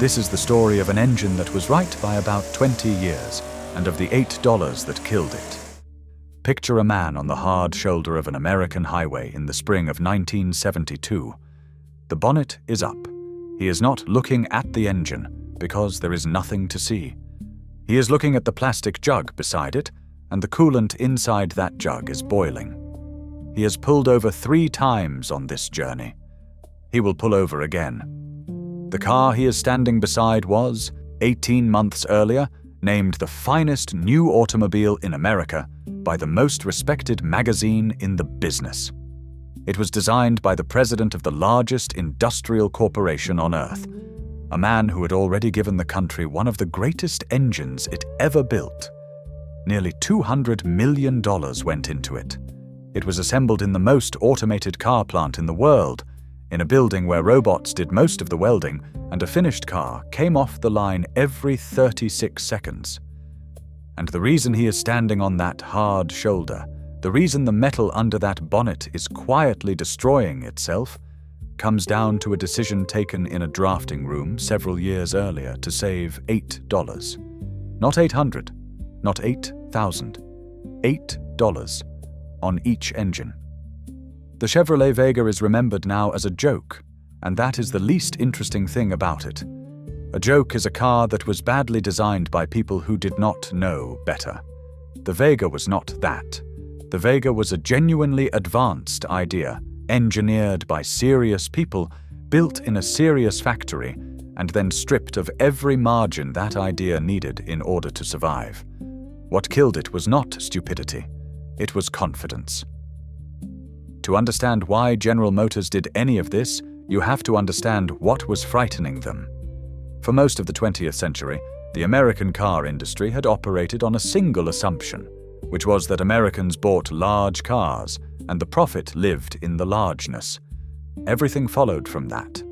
This is the story of an engine that was right by about 20 years, and of the $8 that killed it. Picture a man on the hard shoulder of an American highway in the spring of 1972. The bonnet is up. He is not looking at the engine, because there is nothing to see. He is looking at the plastic jug beside it, and the coolant inside that jug is boiling. He has pulled over 3 times on this journey. He will pull over again. The car he is standing beside was, 18 months earlier, named the finest new automobile in America by the most respected magazine in the business. It was designed by the president of the largest industrial corporation on earth, a man who had already given the country one of the greatest engines it ever built. Nearly $200 million went into it. It was assembled in the most automated car plant in the world, in a building where robots did most of the welding, and a finished car came off the line every 36 seconds. And the reason he is standing on that hard shoulder, the reason the metal under that bonnet is quietly destroying itself, comes down to a decision taken in a drafting room several years earlier to save $8. Not 800, not 8,000, $8 on each engine. The Chevrolet Vega is remembered now as a joke, and that is the least interesting thing about it. A joke is a car that was badly designed by people who did not know better. The Vega was not that. The Vega was a genuinely advanced idea, engineered by serious people, built in a serious factory, and then stripped of every margin that idea needed in order to survive. What killed it was not stupidity, it was confidence. To understand why General Motors did any of this, you have to understand what was frightening them. For most of the 20th century, the American car industry had operated on a single assumption, which was that Americans bought large cars, and the profit lived in the largeness. Everything followed from that.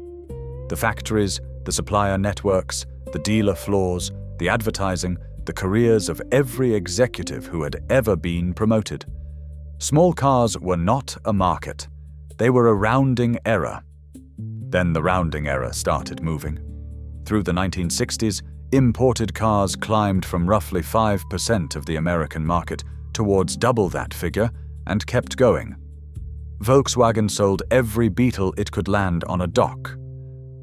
The factories, the supplier networks, the dealer floors, the advertising, the careers of every executive who had ever been promoted. Small cars were not a market. They were a rounding error. Then the rounding error started moving. Through the 1960s, imported cars climbed from roughly 5% of the American market towards double that figure and kept going. Volkswagen sold every Beetle it could land on a dock.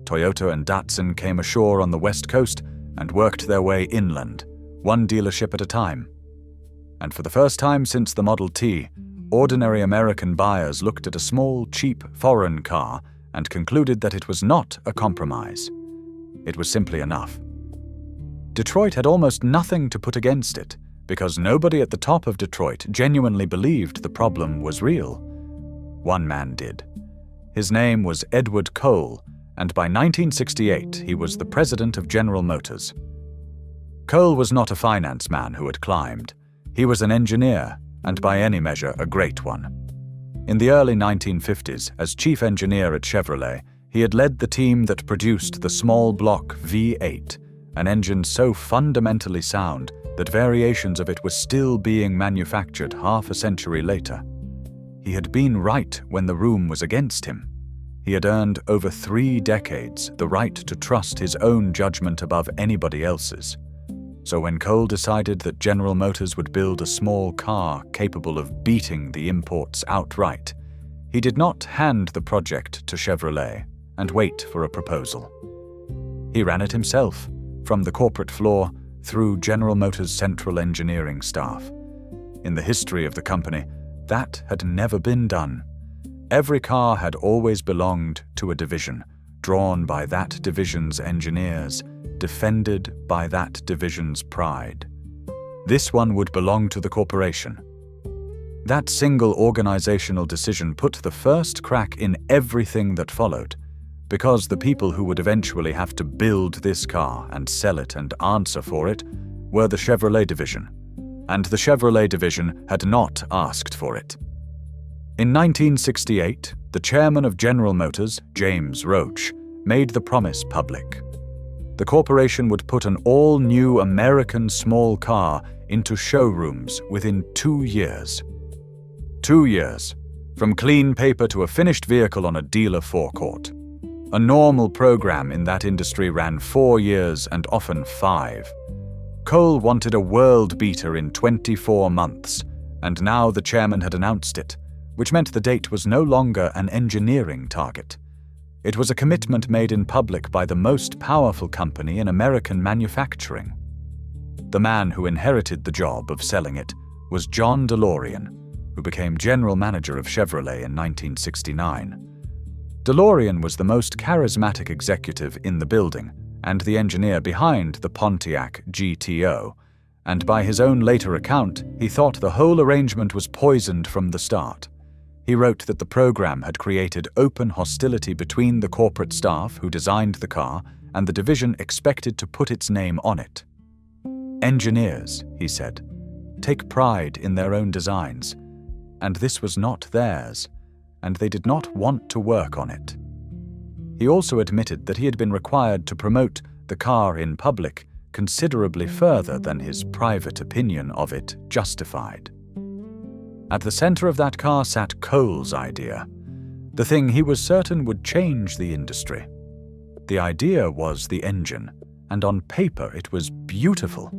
Toyota and Datsun came ashore on the West Coast and worked their way inland, one dealership at a time. And for the first time since the Model T, ordinary American buyers looked at a small, cheap, foreign car and concluded that it was not a compromise. It was simply enough. Detroit had almost nothing to put against it, because nobody at the top of Detroit genuinely believed the problem was real. One man did. His name was Edward Cole, and by 1968 he was the president of General Motors. Cole was not a finance man who had climbed. He was an engineer, and by any measure a great one. In the early 1950s, as chief engineer at Chevrolet, he had led the team that produced the small block V8, an engine so fundamentally sound that variations of it were still being manufactured half a century later. He had been right when the room was against him. He had earned over 3 decades the right to trust his own judgment above anybody else's. So when Cole decided that General Motors would build a small car capable of beating the imports outright, he did not hand the project to Chevrolet and wait for a proposal. He ran it himself, from the corporate floor through General Motors' central engineering staff. In the history of the company, that had never been done. Every car had always belonged to a division, drawn by that division's engineers, defended by that division's pride. This one would belong to the corporation. That single organizational decision put the first crack in everything that followed, because the people who would eventually have to build this car and sell it and answer for it were the Chevrolet division, and the Chevrolet division had not asked for it. In 1968, the chairman of General Motors, James Roach, made the promise public. The corporation would put an all-new American small car into showrooms within 2 years. 2 years, from clean paper to a finished vehicle on a dealer forecourt. A normal program in that industry ran 4 years and often 5. Cole wanted a world beater in 24 months, and now the chairman had announced it, which meant the date was no longer an engineering target. It was a commitment made in public by the most powerful company in American manufacturing. The man who inherited the job of selling it was John DeLorean, who became general manager of Chevrolet in 1969. DeLorean was the most charismatic executive in the building and the engineer behind the Pontiac GTO, and by his own later account, he thought the whole arrangement was poisoned from the start. He wrote that the program had created open hostility between the corporate staff who designed the car and the division expected to put its name on it. Engineers, he said, take pride in their own designs, and this was not theirs, and they did not want to work on it. He also admitted that he had been required to promote the car in public considerably further than his private opinion of it justified. At the center of that car sat Cole's idea, the thing he was certain would change the industry. The idea was the engine, and on paper it was beautiful.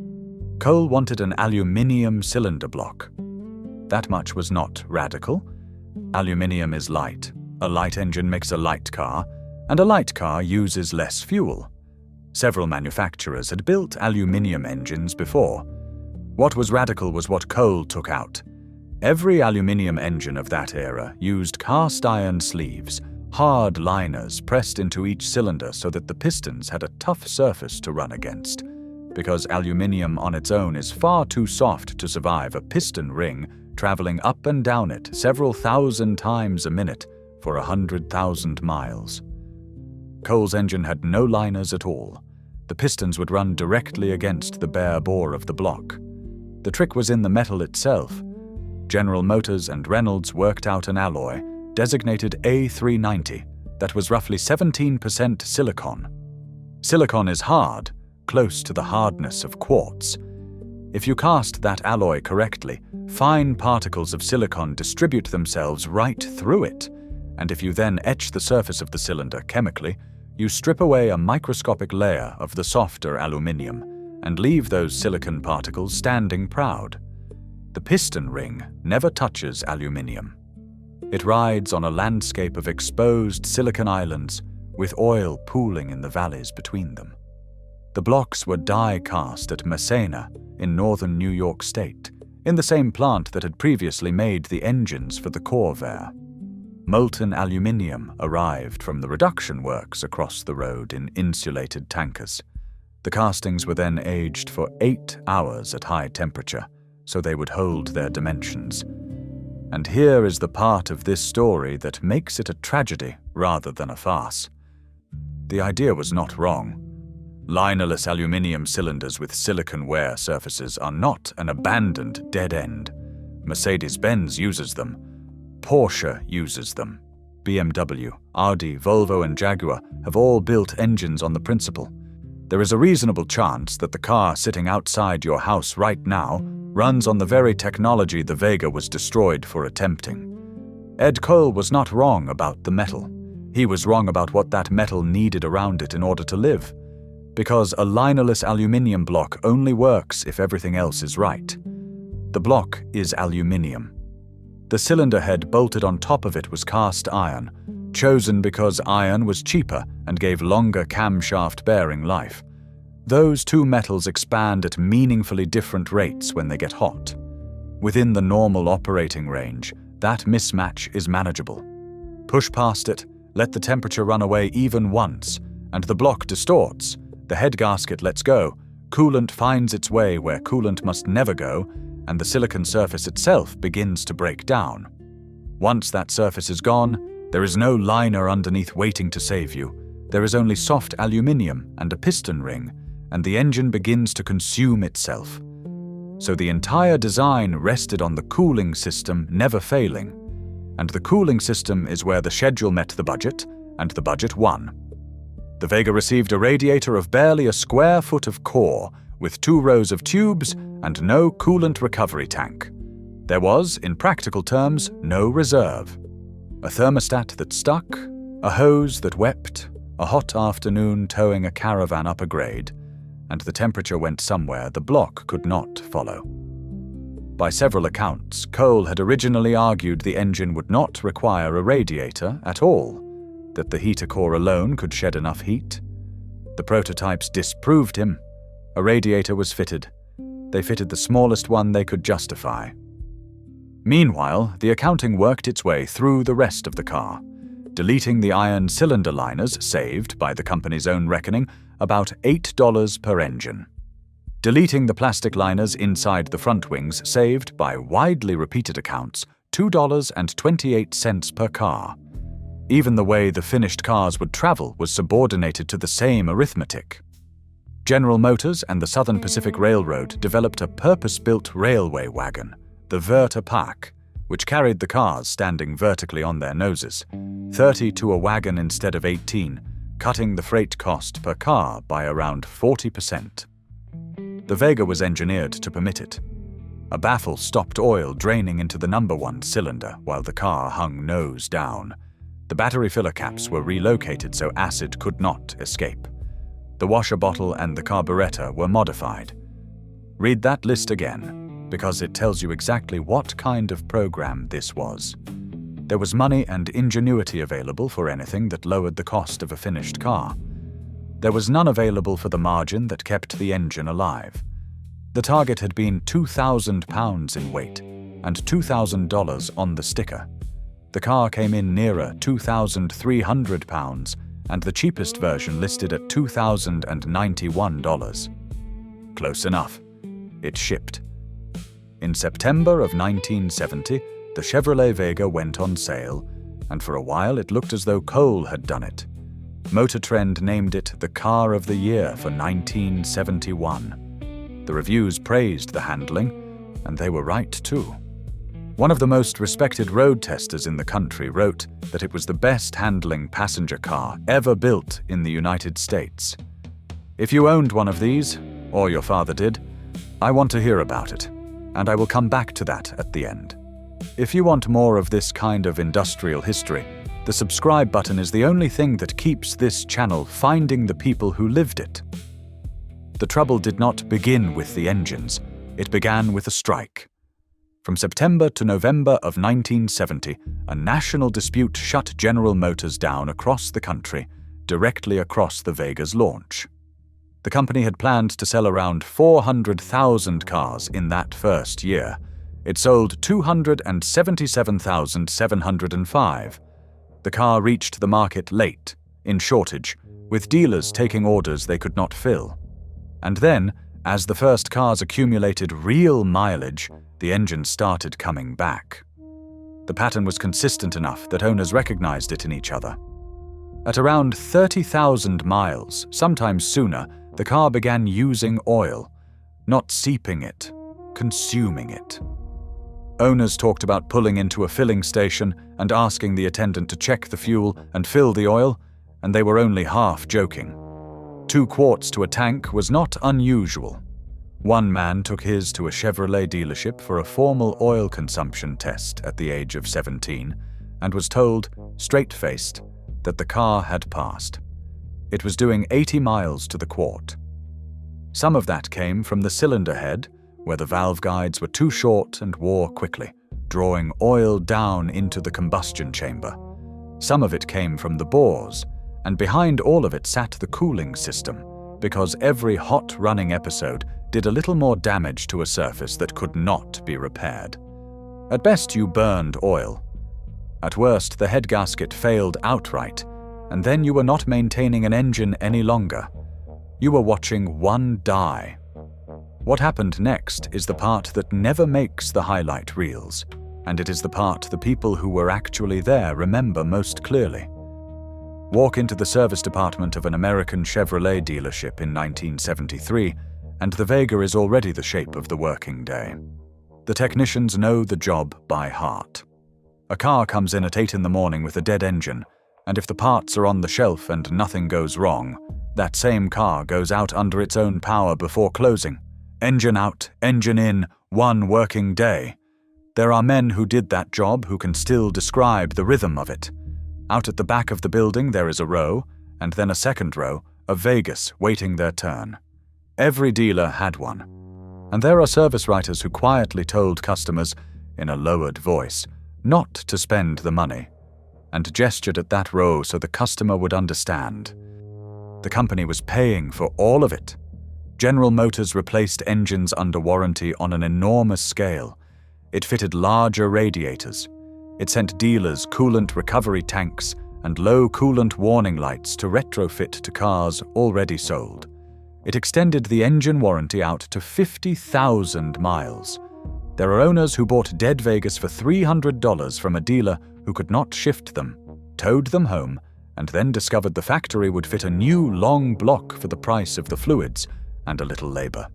Cole wanted an aluminium cylinder block. That much was not radical. Aluminium is light. A light engine makes a light car, and a light car uses less fuel. Several manufacturers had built aluminium engines before. What was radical was what Cole took out. Every aluminium engine of that era used cast iron sleeves, hard liners pressed into each cylinder so that the pistons had a tough surface to run against. Because aluminium on its own is far too soft to survive a piston ring traveling up and down it several thousand times a minute for 100,000 miles. Cole's engine had no liners at all. The pistons would run directly against the bare bore of the block. The trick was in the metal itself. General Motors and Reynolds worked out an alloy, designated A390, that was roughly 17% silicon. Silicon is hard, close to the hardness of quartz. If you cast that alloy correctly, fine particles of silicon distribute themselves right through it, and if you then etch the surface of the cylinder chemically, you strip away a microscopic layer of the softer aluminium and leave those silicon particles standing proud. The piston ring never touches aluminium. It rides on a landscape of exposed silicon islands with oil pooling in the valleys between them. The blocks were die-cast at Massena in northern New York State, in the same plant that had previously made the engines for the Corvair. Molten aluminium arrived from the reduction works across the road in insulated tankers. The castings were then aged for 8 hours at high temperature, so they would hold their dimensions. And here is the part of this story that makes it a tragedy rather than a farce. The idea was not wrong. Linerless aluminium cylinders with silicon wear surfaces are not an abandoned dead end. Mercedes-Benz uses them. Porsche uses them. BMW, Audi, Volvo and Jaguar have all built engines on the principle. There is a reasonable chance that the car sitting outside your house right now runs on the very technology the Vega was destroyed for attempting. Ed Cole was not wrong about the metal. He was wrong about what that metal needed around it in order to live. Because a linerless aluminium block only works if everything else is right. The block is aluminium. The cylinder head bolted on top of it was cast iron, chosen because iron was cheaper and gave longer camshaft bearing life. Those two metals expand at meaningfully different rates when they get hot. Within the normal operating range, that mismatch is manageable. Push past it, let the temperature run away even once, and the block distorts. The head gasket lets go, coolant finds its way where coolant must never go, and the silicon surface itself begins to break down. Once that surface is gone, there is no liner underneath waiting to save you. There is only soft aluminium and a piston ring, and the engine begins to consume itself. So the entire design rested on the cooling system never failing, and the cooling system is where the schedule met the budget, and the budget won. The Vega received a radiator of barely a square foot of core, with 2 rows of tubes and no coolant recovery tank. There was, in practical terms, no reserve. A thermostat that stuck, a hose that wept, a hot afternoon towing a caravan up a grade, and the temperature went somewhere the block could not follow. By several accounts, Cole had originally argued the engine would not require a radiator at all, that the heater core alone could shed enough heat. The prototypes disproved him. A radiator was fitted. They fitted the smallest one they could justify. Meanwhile, the accounting worked its way through the rest of the car. Deleting the iron cylinder liners saved, by the company's own reckoning, about $8 per engine. Deleting the plastic liners inside the front wings saved, by widely repeated accounts, $2.28 per car. Even the way the finished cars would travel was subordinated to the same arithmetic. General Motors and the Southern Pacific Railroad developed a purpose-built railway wagon, the Verta-Pack, which carried the cars standing vertically on their noses, 30 to a wagon instead of 18, cutting the freight cost per car by around 40%. The Vega was engineered to permit it. A baffle stopped oil draining into the number 1 cylinder while the car hung nose down. The battery filler caps were relocated so acid could not escape. The washer bottle and the carburetor were modified. Read that list again, because it tells you exactly what kind of program this was. There was money and ingenuity available for anything that lowered the cost of a finished car. There was none available for the margin that kept the engine alive. The target had been 2,000 pounds in weight and $2,000 on the sticker. The car came in nearer 2,300 pounds, and the cheapest version listed at $2,091. Close enough. It shipped. In September of 1970, the Chevrolet Vega went on sale, and for a while it looked as though Cole had done it. Motor Trend named it the Car of the Year for 1971. The reviews praised the handling, and they were right too. One of the most respected road testers in the country wrote that it was the best handling passenger car ever built in the United States. If you owned one of these, or your father did, I want to hear about it, and I will come back to that at the end. If you want more of this kind of industrial history, the subscribe button is the only thing that keeps this channel finding the people who lived it. The trouble did not begin with the engines, it began with a strike. From September to November of 1970, a national dispute shut General Motors down across the country, directly across the Vega's launch. The company had planned to sell around 400,000 cars in that first year. It sold 277,705. The car reached the market late, in shortage, with dealers taking orders they could not fill. And then, as the first cars accumulated real mileage, the engine started coming back. The pattern was consistent enough that owners recognized it in each other. At around 30,000 miles, sometimes sooner, the car began using oil, not seeping it, consuming it. Owners talked about pulling into a filling station and asking the attendant to check the fuel and fill the oil, and they were only half joking. 2 quarts to a tank was not unusual. One man took his to a Chevrolet dealership for a formal oil consumption test at the age of 17 and was told, straight-faced, that the car had passed. It was doing 80 miles to the quart. Some of that came from the cylinder head, where the valve guides were too short and wore quickly, drawing oil down into the combustion chamber. Some of it came from the bores, and behind all of it sat the cooling system, because every hot running episode did a little more damage to a surface that could not be repaired. At best you burned oil. At worst the head gasket failed outright, and then you were not maintaining an engine any longer. You were watching one die. What happened next is the part that never makes the highlight reels, and it is the part the people who were actually there remember most clearly. Walk into the service department of an American Chevrolet dealership in 1973, and the Vega is already the shape of the working day. The technicians know the job by heart. A car comes in at 8 in the morning with a dead engine, and if the parts are on the shelf and nothing goes wrong, that same car goes out under its own power before closing. Engine out, engine in, 1 working day. There are men who did that job who can still describe the rhythm of it. Out at the back of the building there is a row, and then a second row of Vegas waiting their turn. Every dealer had one, and there are service writers who quietly told customers, in a lowered voice, not to spend the money, and gestured at that row so the customer would understand. The company was paying for all of it. General Motors replaced engines under warranty on an enormous scale. It fitted larger radiators. It sent dealers coolant recovery tanks and low coolant warning lights to retrofit to cars already sold. It extended the engine warranty out to 50,000 miles. There are owners who bought dead Vegas for $300 from a dealer who could not shift them, towed them home, and then discovered the factory would fit a new long block for the price of the fluids and a little labor.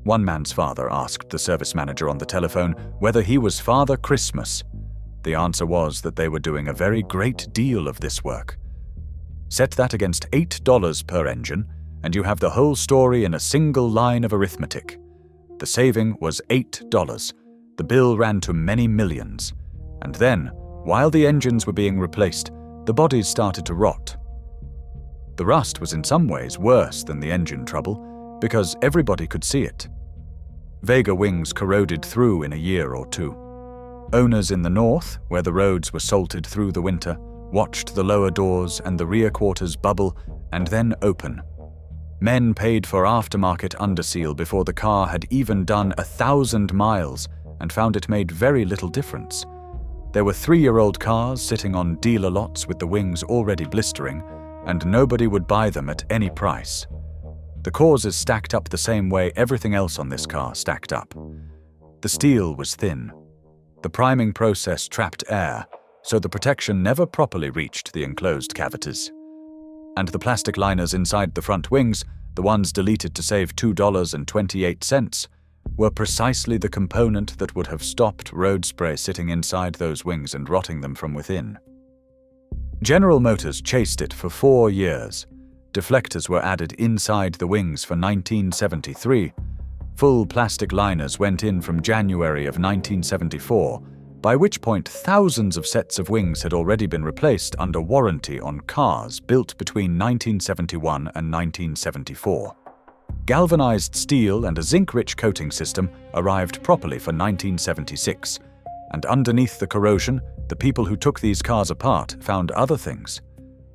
One man's father asked the service manager on the telephone whether he was Father Christmas. The answer was that they were doing a very great deal of this work. Set that against $8 per engine, and you have the whole story in a single line of arithmetic. The saving was $8. The bill ran to many millions. And then, while the engines were being replaced, the bodies started to rot. The rust was in some ways worse than the engine trouble, because everybody could see it. Vega wings corroded through in a year or two. Owners in the north, where the roads were salted through the winter, watched the lower doors and the rear quarters bubble and then open. Men paid for aftermarket underseal before the car had even done 1,000 miles and found it made very little difference. There were 3-year-old cars sitting on dealer lots with the wings already blistering, and nobody would buy them at any price. The causes stacked up the same way everything else on this car stacked up. The steel was thin. The priming process trapped air, so the protection never properly reached the enclosed cavities. And the plastic liners inside the front wings, the ones deleted to save $2.28, were precisely the component that would have stopped road spray sitting inside those wings and rotting them from within. General Motors chased it for 4 years. Deflectors were added inside the wings for 1973. Full plastic liners went in from January of 1974, by which point thousands of sets of wings had already been replaced under warranty on cars built between 1971 and 1974. Galvanized steel and a zinc-rich coating system arrived properly for 1976, and underneath the corrosion, the people who took these cars apart found other things.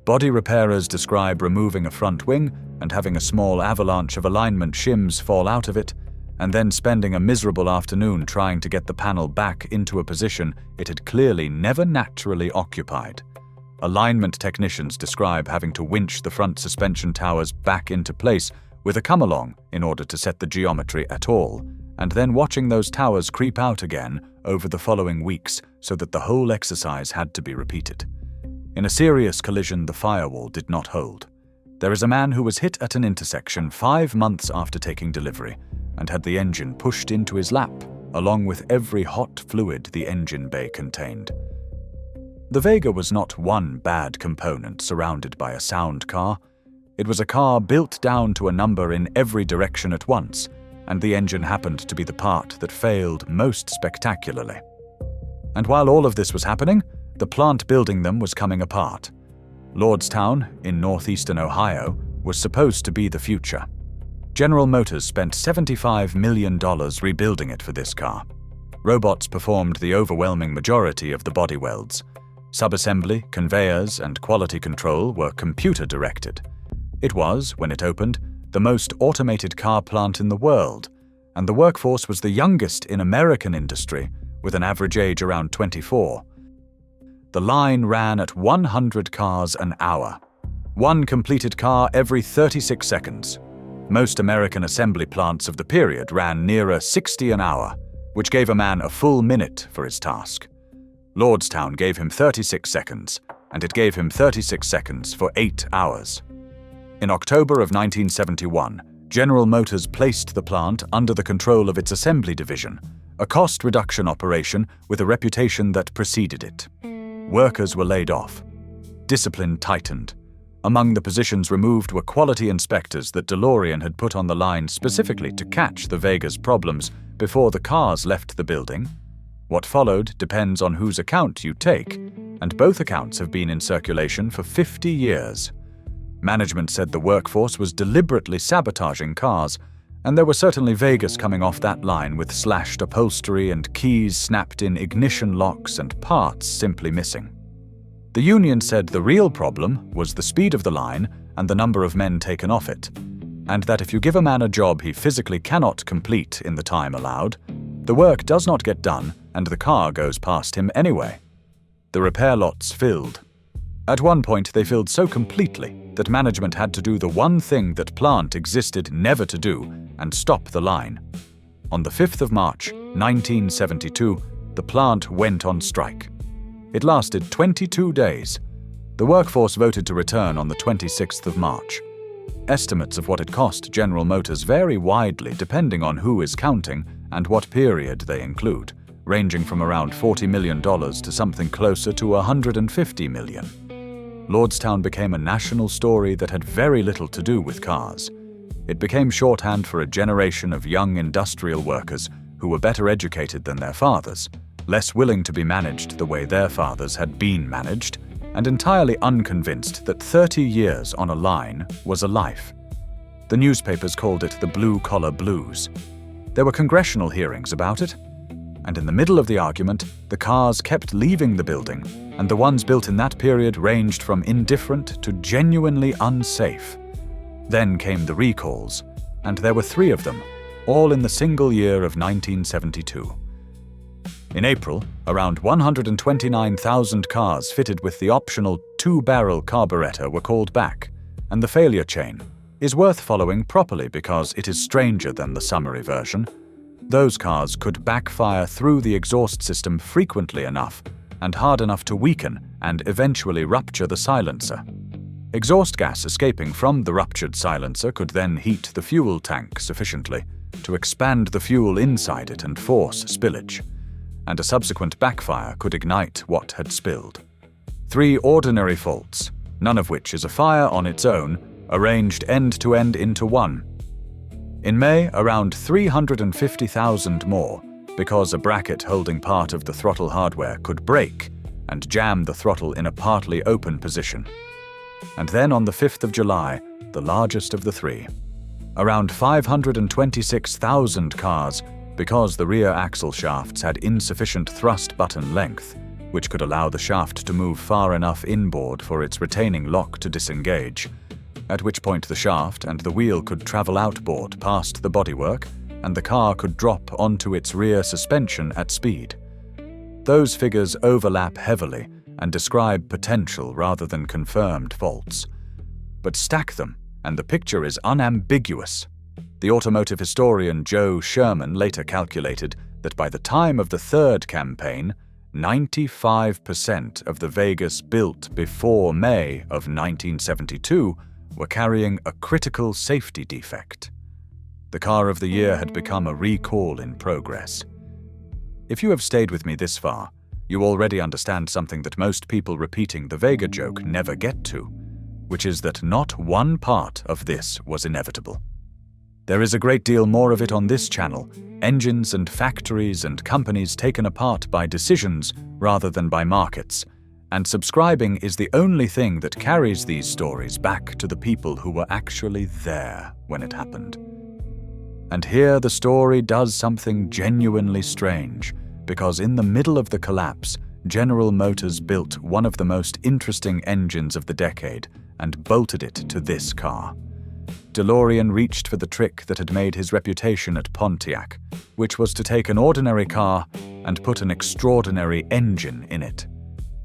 Body repairers describe removing a front wing and having a small avalanche of alignment shims fall out of it, and then spending a miserable afternoon trying to get the panel back into a position it had clearly never naturally occupied. Alignment technicians describe having to winch the front suspension towers back into place with a come-along in order to set the geometry at all, and then watching those towers creep out again over the following weeks so that the whole exercise had to be repeated. In a serious collision, the firewall did not hold. There is a man who was hit at an intersection 5 months after taking delivery, and had the engine pushed into his lap, along with every hot fluid the engine bay contained. The Vega was not one bad component surrounded by a sound car. It was a car built down to a number in every direction at once, and the engine happened to be the part that failed most spectacularly. And while all of this was happening, the plant building them was coming apart. Lordstown, in northeastern Ohio, was supposed to be the future. General Motors spent $75 million rebuilding it for this car. Robots performed the overwhelming majority of the body welds. Subassembly, conveyors, and quality control were computer-directed. It was, when it opened, the most automated car plant in the world, and the workforce was the youngest in American industry, with an average age around 24. The line ran at 100 cars an hour. One completed car every 36 seconds. Most American assembly plants of the period ran nearer 60 an hour, which gave a man a full minute for his task. Lordstown gave him 36 seconds, and it gave him 36 seconds for 8 hours. In October of 1971, General Motors placed the plant under the control of its assembly division, a cost reduction operation with a reputation that preceded it. Workers were laid off. Discipline tightened. Among the positions removed were quality inspectors that DeLorean had put on the line specifically to catch the Vega's problems before the cars left the building. What followed depends on whose account you take, and both accounts have been in circulation for 50 years. Management said the workforce was deliberately sabotaging cars, and there were certainly Vegas coming off that line with slashed upholstery and keys snapped in ignition locks and parts simply missing. The union said the real problem was the speed of the line and the number of men taken off it, and that if you give a man a job he physically cannot complete in the time allowed, the work does not get done and the car goes past him anyway. The repair lots filled. At one point they filled so completely that management had to do the one thing that plant existed never to do and stop the line. On the 5th of March, 1972, the plant went on strike. It lasted 22 days. The workforce voted to return on the 26th of March. Estimates of what it cost General Motors vary widely depending on who is counting and what period they include, ranging from around $40 million to something closer to $150 million. Lordstown became a national story that had very little to do with cars. It became shorthand for a generation of young industrial workers who were better educated than their fathers, less willing to be managed the way their fathers had been managed, and entirely unconvinced that 30 years on a line was a life. The newspapers called it the blue-collar blues. There were congressional hearings about it, and in the middle of the argument, the cars kept leaving the building, and the ones built in that period ranged from indifferent to genuinely unsafe. Then came the recalls, and there were 3 of them, all in the single year of 1972. In April, around 129,000 cars fitted with the optional 2-barrel carburetor were called back, and the failure chain is worth following properly because it is stranger than the summary version. Those cars could backfire through the exhaust system frequently enough and hard enough to weaken and eventually rupture the silencer. Exhaust gas escaping from the ruptured silencer could then heat the fuel tank sufficiently to expand the fuel inside it and force spillage, and a subsequent backfire could ignite what had spilled. 3 ordinary faults, none of which is a fire on its own, arranged end to end into one. In May, around 350,000 more, because a bracket holding part of the throttle hardware could break and jam the throttle in a partly open position. And then on the 5th of July, the largest of the 3, around 526,000 cars, because the rear axle shafts had insufficient thrust button length, which could allow the shaft to move far enough inboard for its retaining lock to disengage, at which point the shaft and the wheel could travel outboard past the bodywork, and the car could drop onto its rear suspension at speed. Those figures overlap heavily and describe potential rather than confirmed faults. But stack them, and the picture is unambiguous. The automotive historian Joe Sherman later calculated that by the time of the 3rd campaign, 95% of the Vegas built before May of 1972 were carrying a critical safety defect. The car of the year had become a recall in progress. If you have stayed with me this far, you already understand something that most people repeating the Vega joke never get to, which is that not one part of this was inevitable. There is a great deal more of it on this channel, engines and factories and companies taken apart by decisions rather than by markets, and subscribing is the only thing that carries these stories back to the people who were actually there when it happened. And here the story does something genuinely strange, because in the middle of the collapse, General Motors built one of the most interesting engines of the decade and bolted it to this car. DeLorean reached for the trick that had made his reputation at Pontiac, which was to take an ordinary car and put an extraordinary engine in it.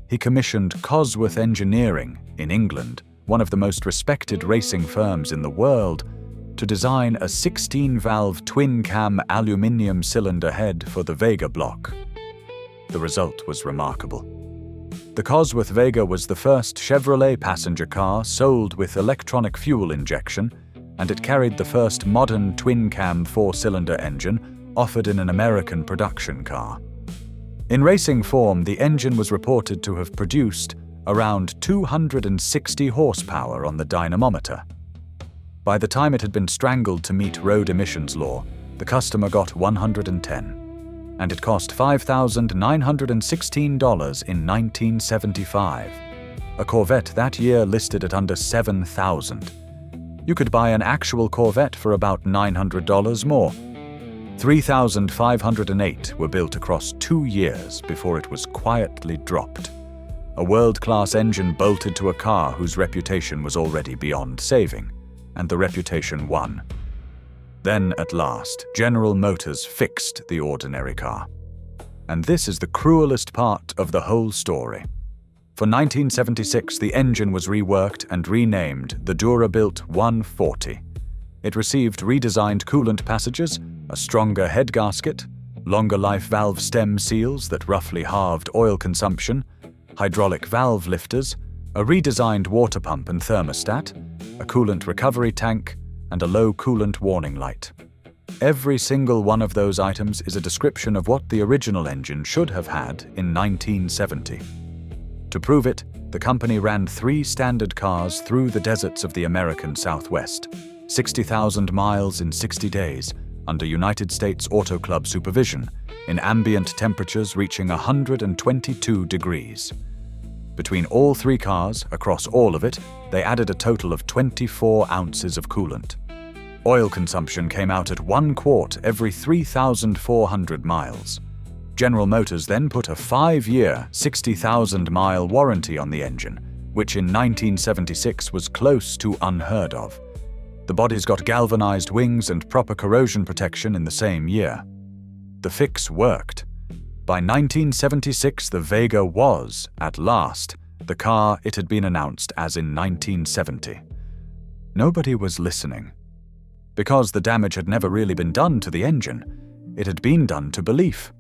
He commissioned Cosworth Engineering in England, one of the most respected racing firms in the world, to design a 16-valve twin-cam aluminium cylinder head for the Vega block. The result was remarkable. The Cosworth Vega was the first Chevrolet passenger car sold with electronic fuel injection, and it carried the first modern twin-cam 4-cylinder engine offered in an American production car. In racing form, the engine was reported to have produced around 260 horsepower on the dynamometer. By the time it had been strangled to meet road emissions law, the customer got 110, and it cost $5,916 in 1975. a Corvette that year listed at under $7,000. You could buy an actual Corvette for about $900 more. 3,508 were built across 2 years before it was quietly dropped. A world-class engine bolted to a car whose reputation was already beyond saving, and the reputation won. Then, at last, General Motors fixed the ordinary car. And this is the cruelest part of the whole story. For 1976, the engine was reworked and renamed the Durabuilt 140. It received redesigned coolant passages, a stronger head gasket, longer life valve stem seals that roughly halved oil consumption, hydraulic valve lifters, a redesigned water pump and thermostat, a coolant recovery tank, and a low coolant warning light. Every single one of those items is a description of what the original engine should have had in 1970. To prove it, the company ran 3 standard cars through the deserts of the American Southwest, 60,000 miles in 60 days, under United States Auto Club supervision, in ambient temperatures reaching 122 degrees. Between all 3 cars, across all of it, they added a total of 24 ounces of coolant. Oil consumption came out at 1 quart every 3,400 miles. General Motors then put a 5-year, 60,000-mile warranty on the engine, which in 1976 was close to unheard of. The body's got galvanized wings and proper corrosion protection in the same year. The fix worked. By 1976, the Vega was, at last, the car it had been announced as in 1970. Nobody was listening. Because the damage had never really been done to the engine, it had been done to belief.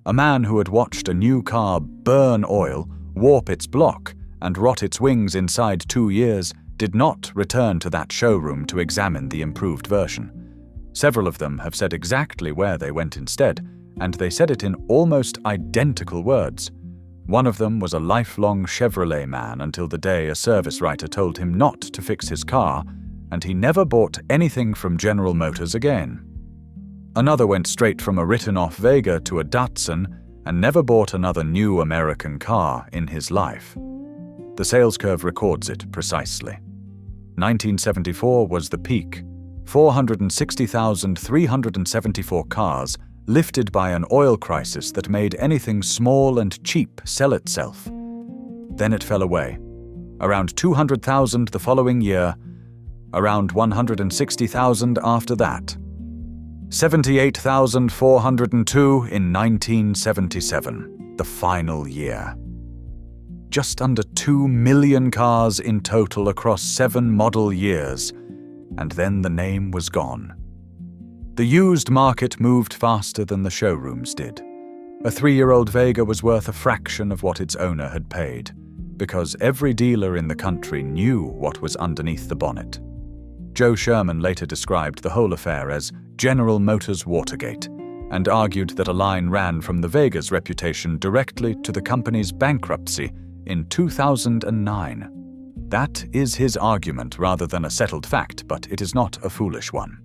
A man who had watched a new car burn oil, warp its block, and rot its wings inside 2 years did not return to that showroom to examine the improved version. Several of them have said exactly where they went instead, and they said it in almost identical words. One of them was a lifelong Chevrolet man until the day a service writer told him not to fix his car, and he never bought anything from General Motors again. Another went straight from a written-off Vega to a Datsun and never bought another new American car in his life. The sales curve records it precisely. 1974 was the peak. 460,374 cars lifted by an oil crisis that made anything small and cheap sell itself. Then it fell away. Around 200,000 the following year, around 160,000 after that. 78,402 in 1977, the final year. Just under 2 million cars in total across 7 model years, and then the name was gone. The used market moved faster than the showrooms did. A 3-year-old Vega was worth a fraction of what its owner had paid, because every dealer in the country knew what was underneath the bonnet. Joe Sherman later described the whole affair as General Motors Watergate, and argued that a line ran from the Vega's reputation directly to the company's bankruptcy in 2009. That is his argument rather than a settled fact, but it is not a foolish one.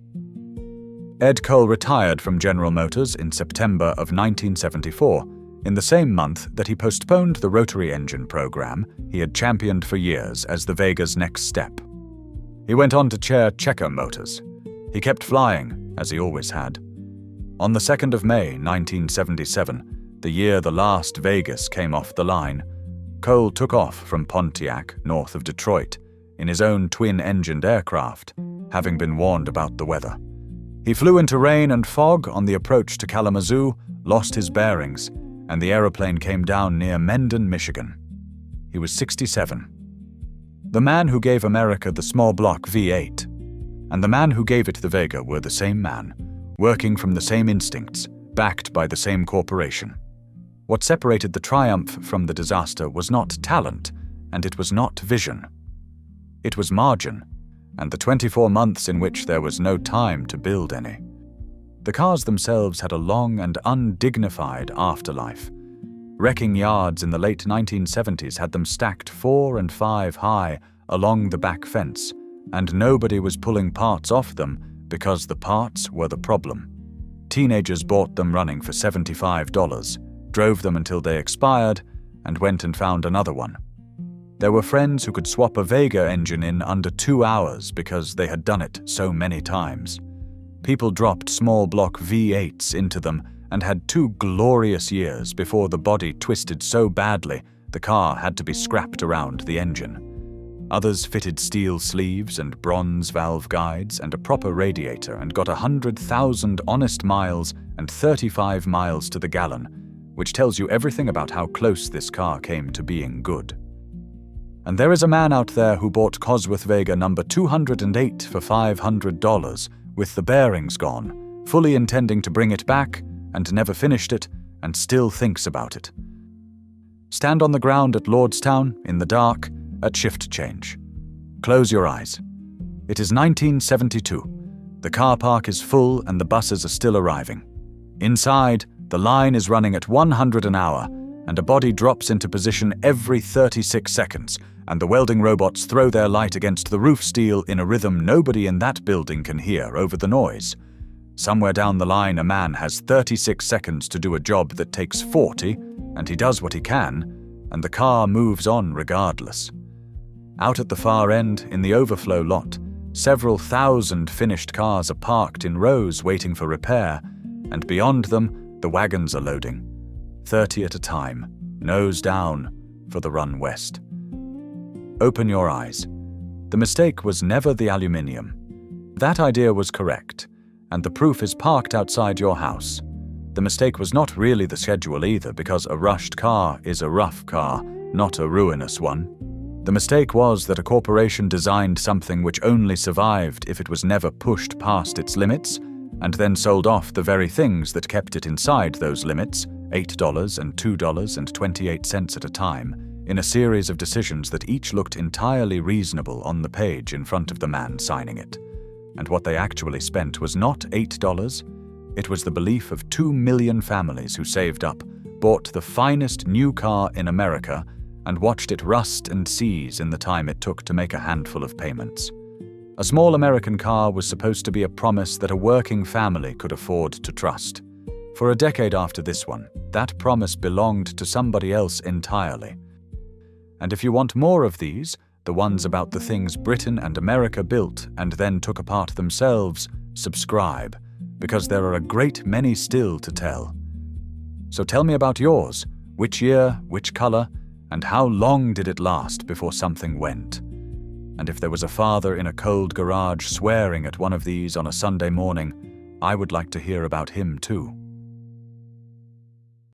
Ed Cole retired from General Motors in September of 1974, in the same month that he postponed the rotary engine program he had championed for years as the Vega's next step. He went on to chair Checker Motors. He kept flying, as he always had. On the 2nd of May, 1977, the year the last Vegas came off the line, Cole took off from Pontiac, north of Detroit, in his own twin-engined aircraft, having been warned about the weather. He flew into rain and fog on the approach to Kalamazoo, lost his bearings, and the aeroplane came down near Mendon, Michigan. He was 67. The man who gave America the small block V8 and the man who gave it the Vega were the same man, working from the same instincts, backed by the same corporation. What separated the triumph from the disaster was not talent, and it was not vision. It was margin, and the 24 months in which there was no time to build any. The cars themselves had a long and undignified afterlife. Wrecking yards in the late 1970s had them stacked 4 and 5 high along the back fence, and nobody was pulling parts off them because the parts were the problem. Teenagers bought them running for $75, drove them until they expired, and went and found another one. There were friends who could swap a Vega engine in under 2 hours because they had done it so many times. People dropped small block V8s into them and had 2 glorious years before the body twisted so badly the car had to be scrapped around the engine. Others fitted steel sleeves and bronze valve guides and a proper radiator and got 100,000 honest miles and 35 miles to the gallon, which tells you everything about how close this car came to being good. And there is a man out there who bought Cosworth Vega number 208 for $500 with the bearings gone, fully intending to bring it back, and never finished it, and still thinks about it. Stand on the ground at Lordstown, in the dark, at shift change. Close your eyes. It is 1972. The car park is full and the buses are still arriving. Inside, the line is running at 100 an hour, and a body drops into position every 36 seconds, and the welding robots throw their light against the roof steel in a rhythm nobody in that building can hear over the noise. Somewhere down the line, a man has 36 seconds to do a job that takes 40, and he does what he can, and the car moves on regardless. Out at the far end, in the overflow lot, several thousand finished cars are parked in rows waiting for repair, and beyond them, the wagons are loading, 30 at a time, nose down, for the run west. Open your eyes. The mistake was never the aluminium. That idea was correct, and the proof is parked outside your house. The mistake was not really the schedule either, because a rushed car is a rough car, not a ruinous one. The mistake was that a corporation designed something which only survived if it was never pushed past its limits, and then sold off the very things that kept it inside those limits, $8 and $2.28 at a time, in a series of decisions that each looked entirely reasonable on the page in front of the man signing it. And what they actually spent was not $8, it was the belief of 2 million families who saved up, bought the finest new car in America, and watched it rust and seize in the time it took to make a handful of payments. A small American car was supposed to be a promise that a working family could afford to trust. For a decade after this one, that promise belonged to somebody else entirely. And if you want more of these, the ones about the things Britain and America built and then took apart themselves, subscribe, because there are a great many still to tell. So tell me about yours. Which year, which color, and how long did it last before something went? And if there was a father in a cold garage swearing at one of these on a Sunday morning, I would like to hear about him too.